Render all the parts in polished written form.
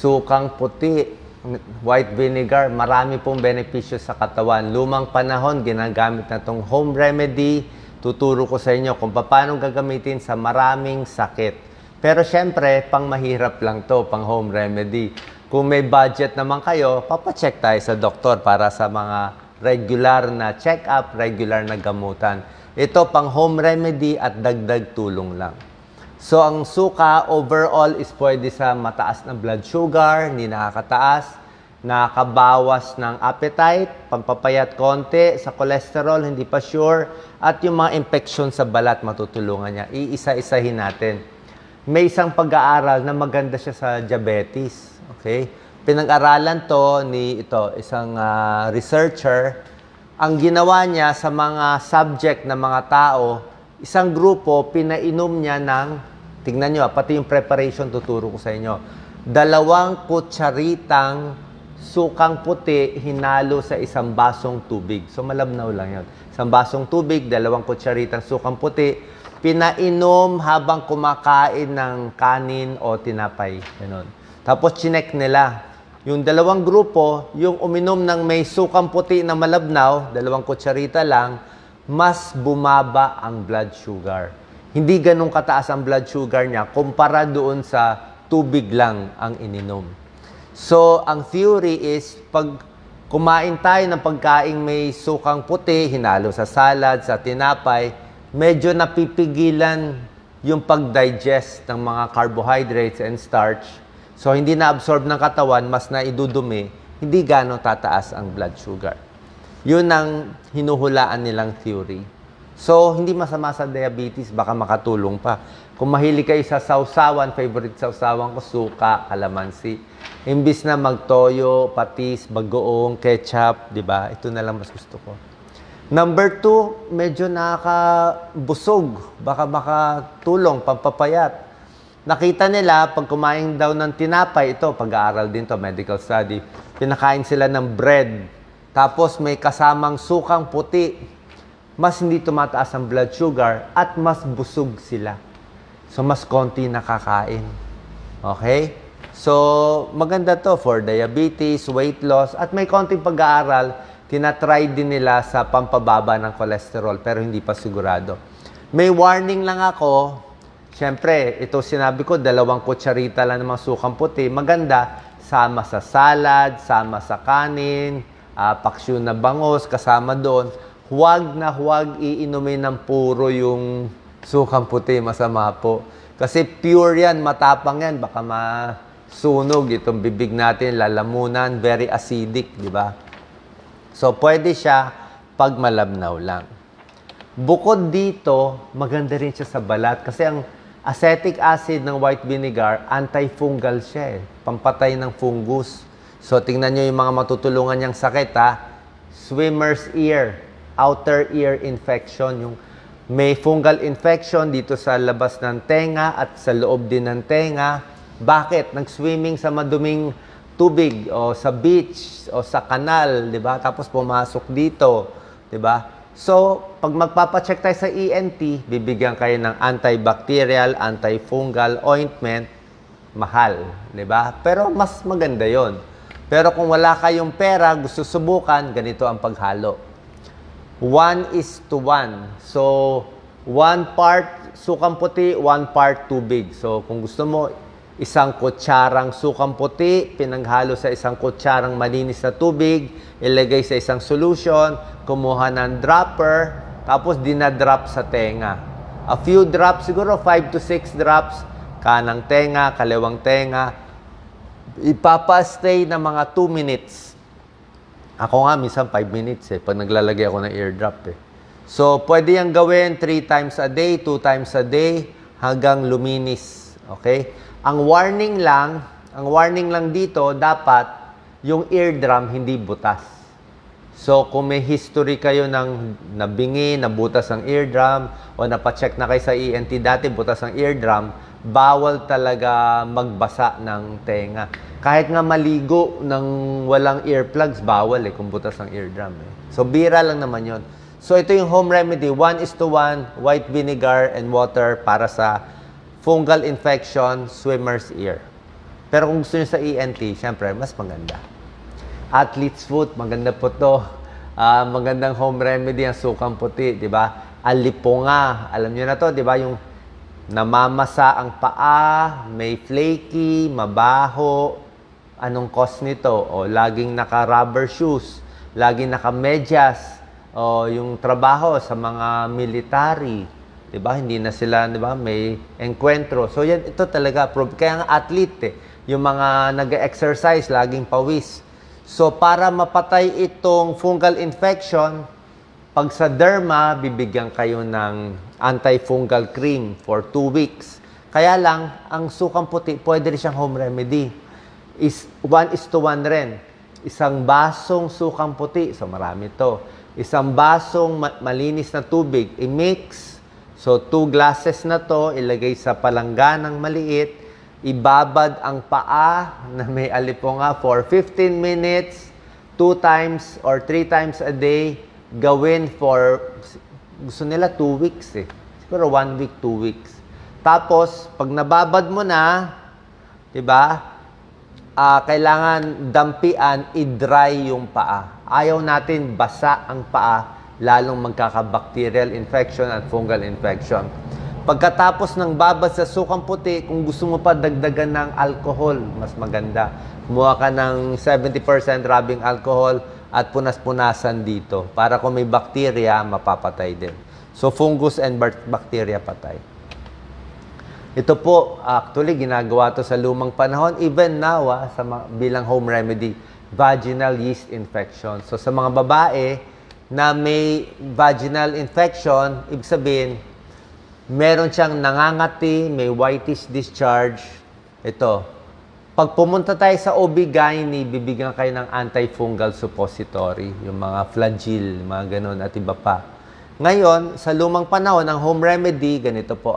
Sukang puti, white vinegar, marami pong benepisyo sa katawan. Lumang panahon, ginagamit na itong home remedy. Tuturo ko sa inyo kung paano gagamitin sa maraming sakit. Pero syempre, pang mahirap lang to, pang home remedy. Kung may budget naman kayo, papacheck tayo sa doktor para sa mga regular na check-up, regular na gamutan. Ito pang home remedy at dagdag tulong lang. So, ang suka overall is pwede sa mataas na blood sugar, hindi nakakataas, nakakabawas ng appetite, pampapayat konti, sa cholesterol, hindi pa sure, at yung mga infection sa balat, matutulungan niya. Iisa-isahin natin. May isang pag-aaral na maganda siya sa diabetes. Okay? Pinag-aralan to ni isang researcher. Ang ginawa niya sa mga subject na mga tao, isang grupo, pinainom niya ng, tingnan nyo, pati yung preparation tuturo ko sa inyo. 2 kutsaritang sukang puti hinalo sa isang basong tubig. So, malabnaw lang yun. Isang basong tubig, 2 kutsaritang sukang puti, pinainom habang kumakain ng kanin o tinapay. Ganun. Tapos, chinek nila. Yung 2 grupo, yung uminom ng may sukang puti na malabnaw, 2 kutsarita lang, mas bumaba ang blood sugar. Hindi ganun kataas ang blood sugar niya kumpara doon sa tubig lang ang ininom. So, ang theory is, pag kumain tayo ng pagkaing may sukang puti, hinalo sa salad, sa tinapay, medyo napipigilan yung pag-digest ng mga carbohydrates and starch. So, hindi na-absorb ng katawan, mas naidudumi, hindi gano'ng tataas ang blood sugar. Yun ang hinuhulaan nilang theory. So, hindi masama sa diabetes, baka makatulong pa. Kung mahilig kayo sa sausawan, favorite sausawan ko, suka, kalamansi. Imbis na magtoyo, patis, bagoong, ketchup, di ba? Ito na lang mas gusto ko. Number 2, medyo nakakabusog. Baka makatulong, pampapayat. Nakita nila, pag kumain daw ng tinapay, ito, pag-aaral din to, medical study, pinakain sila ng bread. Tapos may kasamang sukang puti. Mas hindi tumataas ang blood sugar at mas busog sila. So, mas konti nakakain. Okay? So, maganda to for diabetes, weight loss, at may konting pag-aaral, tinatry din nila sa pampababa ng cholesterol, pero hindi pa sigurado. May warning lang ako. Siyempre, ito sinabi ko, 2 kutsarita lang ng mga sukang puti. Maganda, sama sa salad, sama sa kanin, paksyon na bangos, kasama doon. Huwag na huwag iinumin ng puro yung sukang puti, masama po. Kasi pure yan, matapang yan, baka masunog itong bibig natin, lalamunan, very acidic, di ba? So, pwede siya pag malabnaw lang. Bukod dito, maganda rin siya sa balat kasi ang acetic acid ng white vinegar, antifungal siya pampatay ng fungus. So, tingnan nyo yung mga matutulungan niyang sakit, swimmer's ear, outer ear infection, yung may fungal infection dito sa labas ng tenga at sa loob din ng tenga. Bakit? Nag-swimming sa maduming tubig o sa beach o sa kanal, di ba? Tapos pumasok dito, di ba? So, pag magpapacheck tayo sa ENT, bibigyan kayo ng antibacterial, antifungal ointment, mahal, di ba? Pero mas maganda yon. Pero kung wala kayong pera, gusto subukan, ganito ang paghalo. 1:1. So, 1 part sukang puti, 1 part tubig. So, kung gusto mo, 1 kutsarang sukang puti, pinaghalo sa 1 kutsarang malinis na tubig, ilagay sa isang solution, kumuha ng dropper, tapos dinadrop sa tenga. A few drops, siguro 5 to 6 drops, kanang tenga, kaliwang tenga. Ipapastay na mga 2 minutes. Ako nga, minsan 5 minutes pag naglalagay ako ng eardrop So, pwede yung gawin 3 times a day, 2 times a day, hanggang luminis. Okay? Ang warning lang dito, dapat yung eardrum hindi butas. So, kung may history kayo ng nabingi, nabutas ang eardrum, o napacheck na kayo sa ENT dati, butas ang eardrum, bawal talaga magbasa ng tenga. Kahit nga maligo ng walang earplugs, bawal kung butas ang eardrum. So, bira lang naman yon. So, ito yung home remedy. 1:1, white vinegar and water para sa fungal infection, swimmer's ear. Pero kung gusto nyo sa ENT, syempre, mas maganda. Athlete's foot, maganda po to. Magandang home remedy ang sukang puti, di ba? Alipunga, alam nyo na to, di ba? Yung namamasa ang paa, may flaky, mabaho. Anong cause nito? O laging naka-rubber shoes, laging naka-medyas, o yung trabaho sa mga military, 'di ba? Hindi na sila, 'di ba, may enkwentro. So yan, ito talaga kaya nga athlete yung mga nag-exercise laging pawis. So para mapatay itong fungal infection, pag sa derma, bibigyan kayo ng antifungal cream for 2 weeks. Kaya lang, ang sukang puti, pwede rin siyang home remedy. 1:1 rin. Isang basong sukang puti, so marami to. Isang basong malinis na tubig, i-mix. So, 2 glasses na to, ilagay sa palangganang maliit, ibabad ang paa na may alipunga for 15 minutes, 2 times or 3 times a day, gawin for, gusto nila 2 weeks eh. Siguro 1 week, 2 weeks. Tapos, pag nababad mo na, di ba, kailangan dampian, i-dry yung paa. Ayaw natin basa ang paa, lalong magkaka-bacterial infection at fungal infection. Pagkatapos ng babad sa sukang puti, kung gusto mo pa dagdagan ng alcohol, mas maganda. Kumuha ka ng 70% rubbing alcohol at punas-punasan dito. Para kung may bacteria, mapapatay din. So, fungus and bacteria patay. Ito po, actually, ginagawa to sa lumang panahon. Even now, bilang home remedy, vaginal yeast infection. So, sa mga babae na may vaginal infection, ibig sabihin, meron siyang nangangati, may whitish discharge. Ito, pag pumunta tayo sa OB-GYN, bibigyan kayo ng antifungal suppository, yung mga Flagyl, mga ganun, at iba pa. Ngayon, sa lumang panahon, ang home remedy, ganito po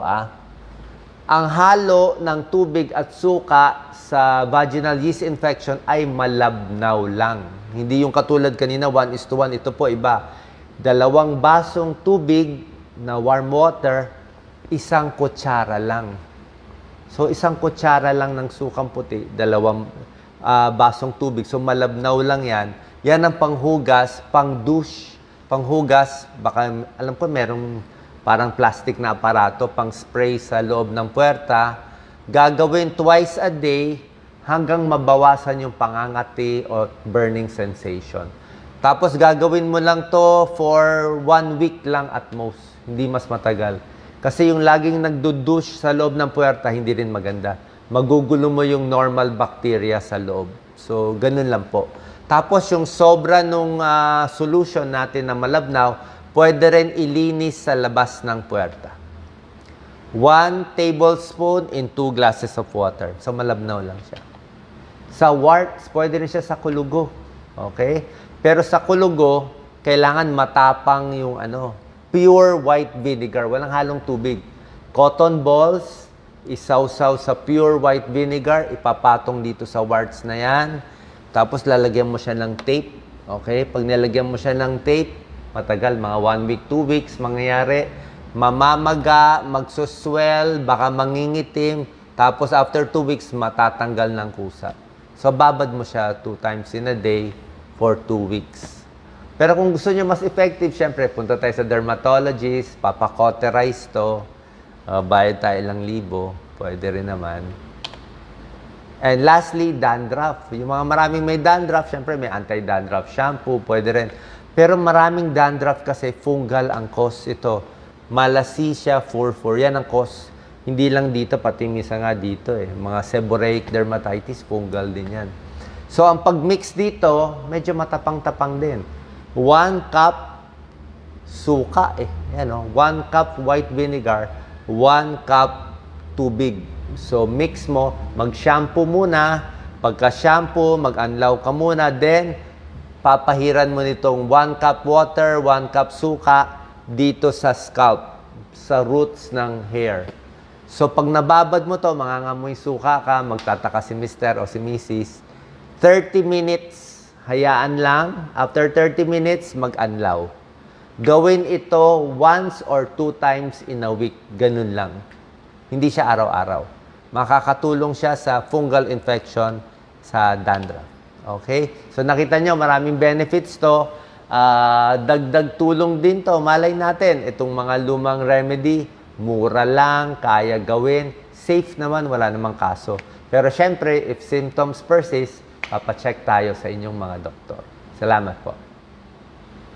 ang halo ng tubig at suka sa vaginal yeast infection ay malabnaw lang. Hindi yung katulad kanina, 1:1. Ito po iba. 2 basong tubig na warm water, 1 kutsara lang. So, 1 kutsara lang ng sukang puti, 2 basong tubig. So, malabnaw lang yan. Yan ang panghugas, pang-douche, panghugas. Baka, alam ko, merong parang plastic na aparato, pang-spray sa loob ng puwerta. Gagawin twice a day hanggang mabawasan yung pangangati o burning sensation. Tapos gagawin mo lang to for 1 week lang at most. Hindi mas matagal. Kasi yung laging nagdudush sa loob ng puwerta, hindi rin maganda. Magugulo mo yung normal bacteria sa loob. So, ganun lang po. Tapos yung sobra nung solution natin na malabnaw, pwede rin ilinis sa labas ng puwerta. 1 tablespoon in 2 glasses of water. So, malabnaw lang siya. Sa warts, pwede rin siya sa kulugo. Okay? Pero sa kulugo, kailangan matapang yung pure white vinegar. Walang halong tubig. Cotton balls, isawsaw sa pure white vinegar, ipapatong dito sa warts na yan. Tapos, lalagyan mo siya ng tape. Okay? Pag nilagyan mo siya ng tape, matagal, mga 1 week, 2 weeks, mangyayari, mamamaga, magsuswell, baka mangingitim, tapos after 2 weeks, matatanggal ng kusa. So, babad mo siya 2 times in a day for 2 weeks. Pero kung gusto nyo mas effective, syempre, punta tayo sa dermatologist, papakoterize to, bayad tayo ilang libo, pwede rin naman. And lastly, dandruff. Yung mga maraming may dandruff, syempre, may anti-dandruff shampoo, pwede rin. Pero maraming dandruff kasi fungal ang cause ito. Malassezia furfur. Yan ang cause. Hindi lang dito, pati misa nga dito eh. Mga seborrheic dermatitis, fungal din yan. So, ang pag-mix dito, medyo matapang-tapang din. 1 cup suka eh. Yan, 1 cup white vinegar, 1 cup tubig. So, mix mo. Mag-shampoo muna. Pagka-shampoo, mag-anlaw ka muna. Then, papahiran mo nitong 1 cup water, 1 cup suka dito sa scalp, sa roots ng hair. So, pag nababad mo to, mangangamoy suka ka, magtataka si Mr. o si Mrs. 30 minutes, hayaan lang. After 30 minutes, mag-anlaw. Gawin ito once or 2 times in a week. Ganun lang. Hindi siya araw-araw. makakatulong siya sa fungal infection sa dandruff. Okay? So nakita nyo, maraming benefits to. Dagdag tulong din to. Malay natin, itong mga lumang remedy, mura lang, kaya gawin, safe naman, wala namang kaso. Pero syempre, if symptoms persist, papacheck tayo sa inyong mga doktor. Salamat po.